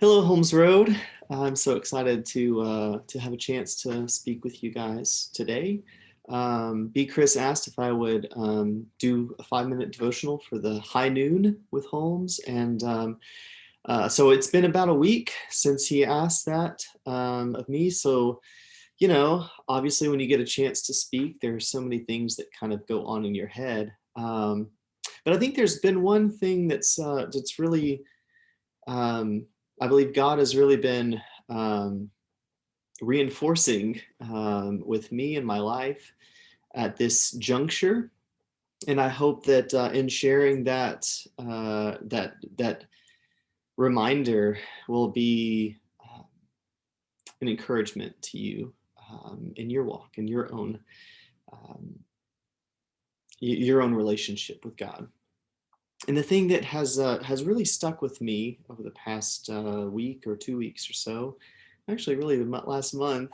Hello, Holmes Road. I'm so excited to have a chance to speak with you guys today. B. Chris asked if I would do a 5-minute devotional for the high noon with Holmes, and so it's been about a week since he asked that of me. So, obviously, when you get a chance to speak, there are so many things that kind of go on in your head. But I think there's been one thing that's really I believe God has really been reinforcing with me in my life at this juncture, and I hope that in sharing that reminder will be an encouragement to you in your walk, in um, your own relationship with God. And the thing that has really stuck with me over the past week or 2 weeks or so, actually really the last month,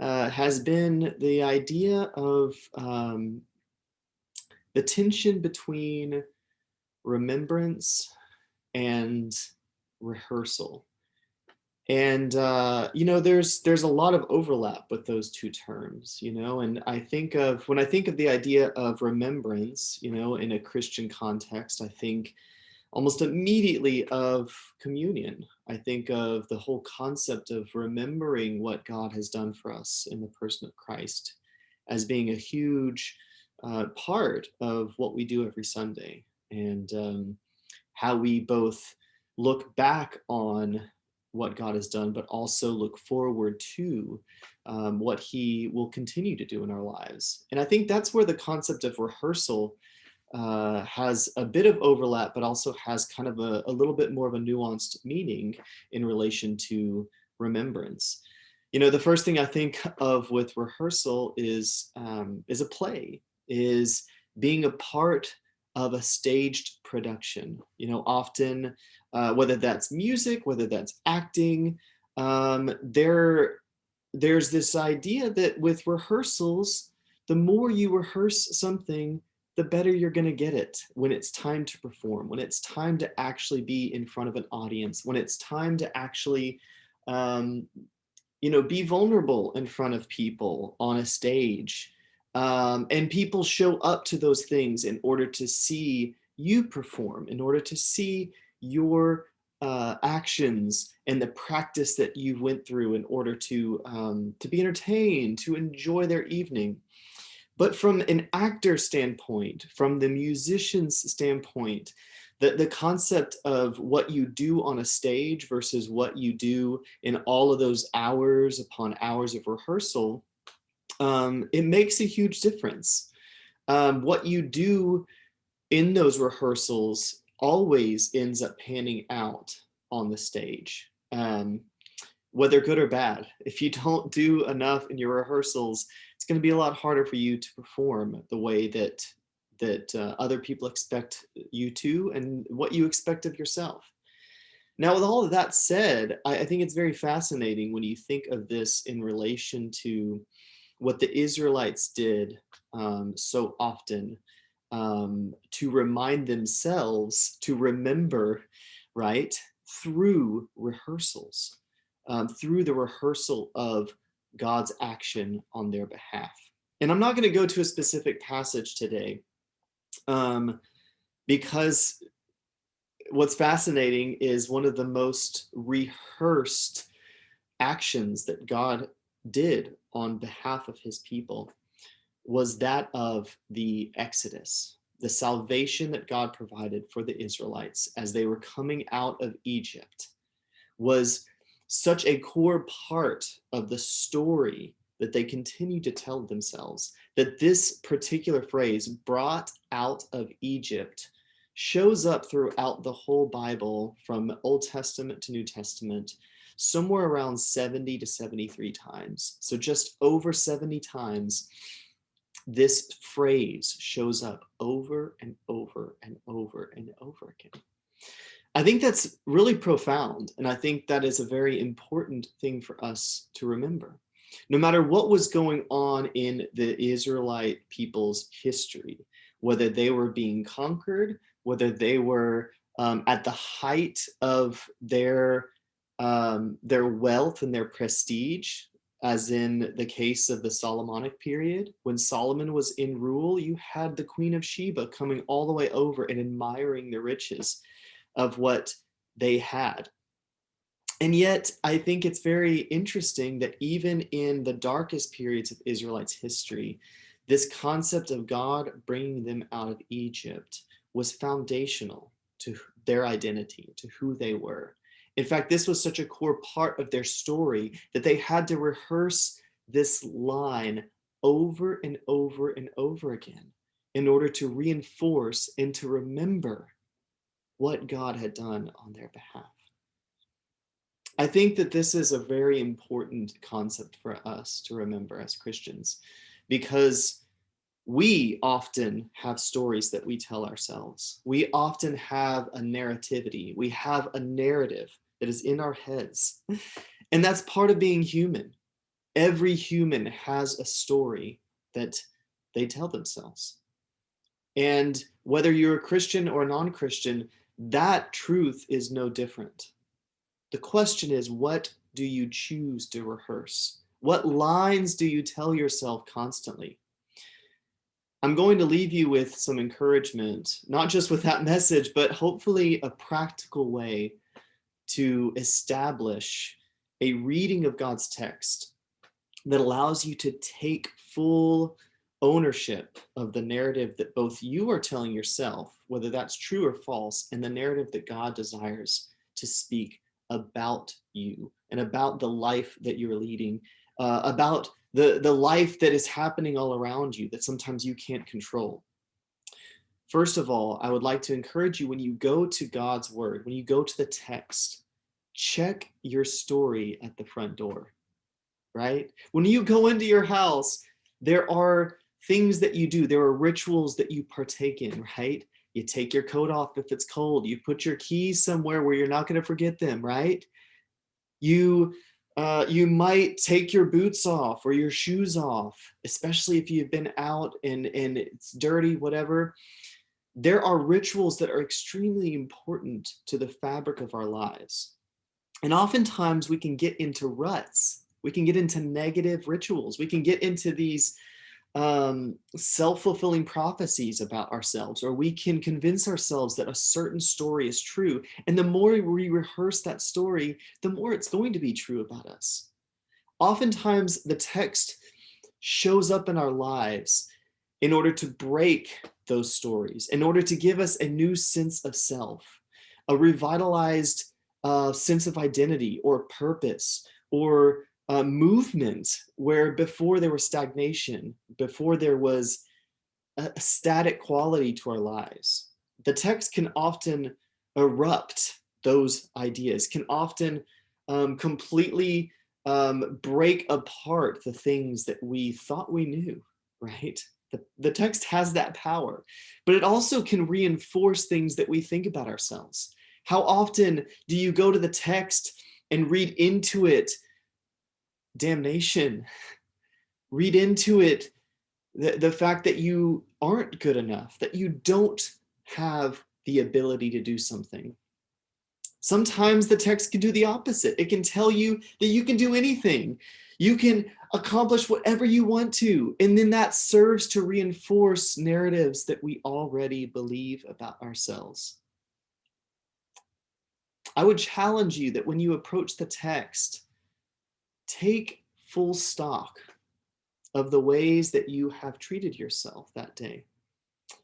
has been the idea of the tension between remembrance and rehearsal. And there's a lot of overlap with those two terms, and when I think of the idea of remembrance, in a Christian context, I think almost immediately of communion. I think of the whole concept of remembering what God has done for us in the person of Christ as being a huge part of what we do every Sunday, and how we both look back on what God has done, but also look forward to what He will continue to do in our lives. And I think that's where the concept of rehearsal has a bit of overlap, but also has kind of a little bit more of a nuanced meaning in relation to remembrance. The first thing I think of with rehearsal is a play, is being a part of a staged production. Often, whether that's music, whether that's acting, there's this idea that with rehearsals, the more you rehearse something, the better you're going to get it when it's time to perform, when it's time to actually be in front of an audience, when it's time to actually, be vulnerable in front of people on a stage. And people show up to those things in order to see you perform, in order to see your actions and the practice that you went through in order to be entertained, to enjoy their evening. But from an actor standpoint, from the musician's standpoint, the concept of what you do on a stage versus what you do in all of those hours upon hours of rehearsal, it makes a huge difference. What you do in those rehearsals always ends up panning out on the stage. Whether good or bad. If you don't do enough in your rehearsals, it's going to be a lot harder for you to perform the way that other people expect you to, and what you expect of yourself. Now, with all of that said, I think it's very fascinating when you think of this in relation to what the Israelites did so often to remind themselves to remember, right, through rehearsals. Through the rehearsal of God's action on their behalf. And I'm not going to go to a specific passage today, because what's fascinating is one of the most rehearsed actions that God did on behalf of His people was that of the Exodus, the salvation that God provided for the Israelites as they were coming out of Egypt was such a core part of the story that they continue to tell themselves, that this particular phrase, brought out of Egypt, shows up throughout the whole Bible from Old Testament to New Testament, somewhere around 70 to 73 times. So just over 70 times, this phrase shows up over and over and over and over again. I think that's really profound, and I think that is a very important thing for us to remember. No matter what was going on in the Israelite people's history, whether they were being conquered, whether they were at the height of their their wealth and their prestige, as in the case of the Solomonic period. When Solomon was in rule, you had the Queen of Sheba coming all the way over and admiring the riches of what they had. And yet, I think it's very interesting that even in the darkest periods of Israelites' history, this concept of God bringing them out of Egypt was foundational to their identity, to who they were. In fact, this was such a core part of their story that they had to rehearse this line over and over and over again in order to reinforce and to remember what God had done on their behalf. I think that this is a very important concept for us to remember as Christians, because we often have stories that we tell ourselves. We often have a narrativity. We have a narrative that is in our heads. And that's part of being human. Every human has a story that they tell themselves. And whether you're a Christian or a non-Christian, that truth is no different. The question is, what do you choose to rehearse? What lines do you tell yourself constantly? I'm going to leave you with some encouragement, not just with that message, but hopefully a practical way to establish a reading of God's text that allows you to take full ownership of the narrative that both you are telling yourself, whether that's true or false, and the narrative that God desires to speak about you and about the life that you're leading, about the life that is happening all around you that sometimes you can't control. First of all, I would like to encourage you, when you go to God's word, when you go to the text, check your story at the front door, right? When you go into your house, there are things that you do. There are rituals that you partake in, right? You take your coat off if it's cold. You put your keys somewhere where you're not going to forget them, right? You might take your boots off or your shoes off, especially if you've been out and it's dirty, whatever. There are rituals that are extremely important to the fabric of our lives. And oftentimes we can get into ruts. We can get into negative rituals. We can get into these self-fulfilling prophecies about ourselves, or we can convince ourselves that a certain story is true. And the more we rehearse that story, the more it's going to be true about us. Oftentimes the text shows up in our lives in order to break those stories, in order to give us a new sense of self, a revitalized sense of identity or purpose, or movement, where before there was stagnation, before there was a static quality to our lives. The text can often erupt those ideas, can often completely break apart the things that we thought we knew, right? The text has that power, but it also can reinforce things that we think about ourselves. How often do you go to the text and read into it damnation? Read into it the fact that you aren't good enough, that you don't have the ability to do something. Sometimes the text can do the opposite. It can tell you that you can do anything. You can accomplish whatever you want to. And then that serves to reinforce narratives that we already believe about ourselves. I would challenge you that when you approach the text, take full stock of the ways that you have treated yourself that day.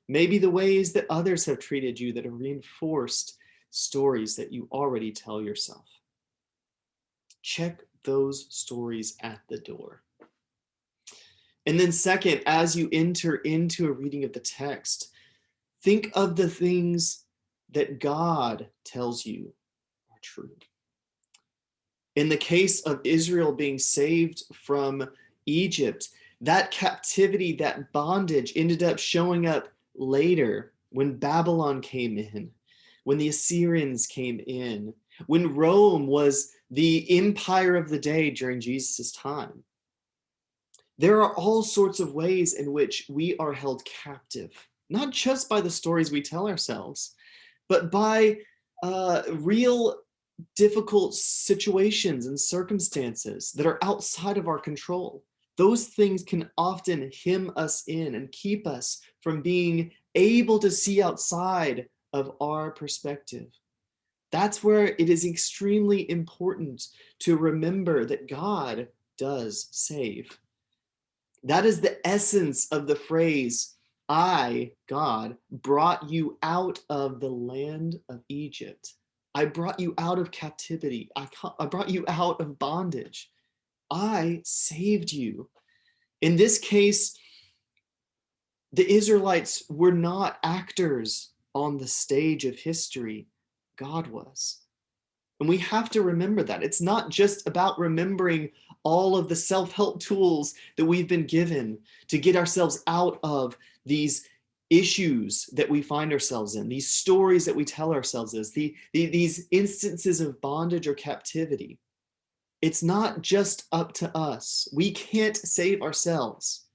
Maybe the ways that others have treated you that have reinforced stories that you already tell yourself. Check those stories at the door. And then second, as you enter into a reading of the text, think of the things that God tells you are true. In the case of Israel being saved from Egypt, that captivity, that bondage ended up showing up later when Babylon came in, when the Assyrians came in, when Rome was the empire of the day during Jesus' time. There are all sorts of ways in which we are held captive, not just by the stories we tell ourselves, but by real difficult situations and circumstances that are outside of our control. Those things can often hem us in and keep us from being able to see outside of our perspective. That's where it is extremely important to remember that God does save. That is the essence of the phrase, I, God, brought you out of the land of Egypt. I brought you out of captivity. I brought you out of bondage. I saved you. In this case, the Israelites were not actors on the stage of history. God was. And we have to remember that. It's not just about remembering all of the self-help tools that we've been given to get ourselves out of these issues that we find ourselves in, these stories that we tell ourselves as, these instances of bondage or captivity. It's not just up to us. We can't save ourselves.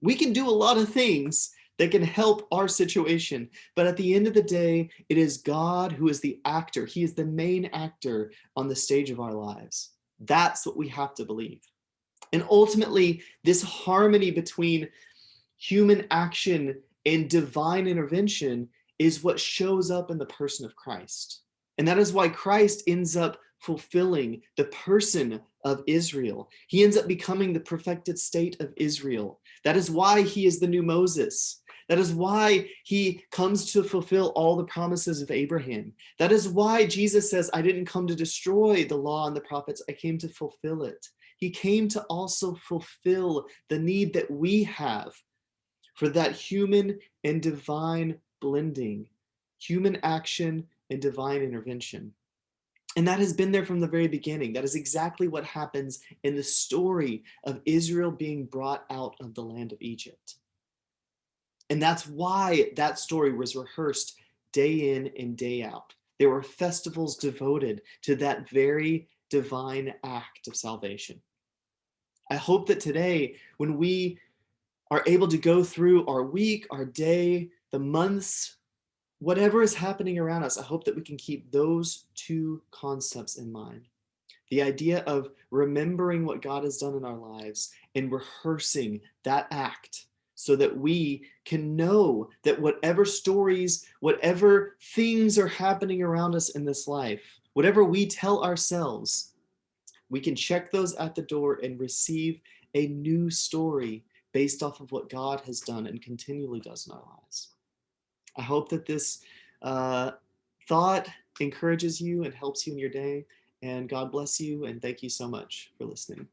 We can do a lot of things that can help our situation. But at the end of the day, it is God who is the actor. He is the main actor on the stage of our lives. That's what we have to believe. And ultimately, this harmony between human action and divine intervention is what shows up in the person of Christ. And that is why Christ ends up fulfilling the person of Israel. He ends up becoming the perfected state of Israel. That is why he is the new Moses. That is why he comes to fulfill all the promises of Abraham. That is why Jesus says, I didn't come to destroy the law and the prophets, I came to fulfill it. He came to also fulfill the need that we have for that human and divine blending, human action and divine intervention. And that has been there from the very beginning. That is exactly what happens in the story of Israel being brought out of the land of Egypt. And that's why that story was rehearsed day in and day out. There were festivals devoted to that very divine act of salvation. I hope that today, when we are able to go through our week, our day, the months, whatever is happening around us, I hope that we can keep those two concepts in mind. The idea of remembering what God has done in our lives and rehearsing that act so that we can know that whatever stories, whatever things are happening around us in this life, whatever we tell ourselves, we can check those at the door and receive a new story based off of what God has done and continually does in our lives. I hope that this thought encourages you and helps you in your day. And God bless you. And thank you so much for listening.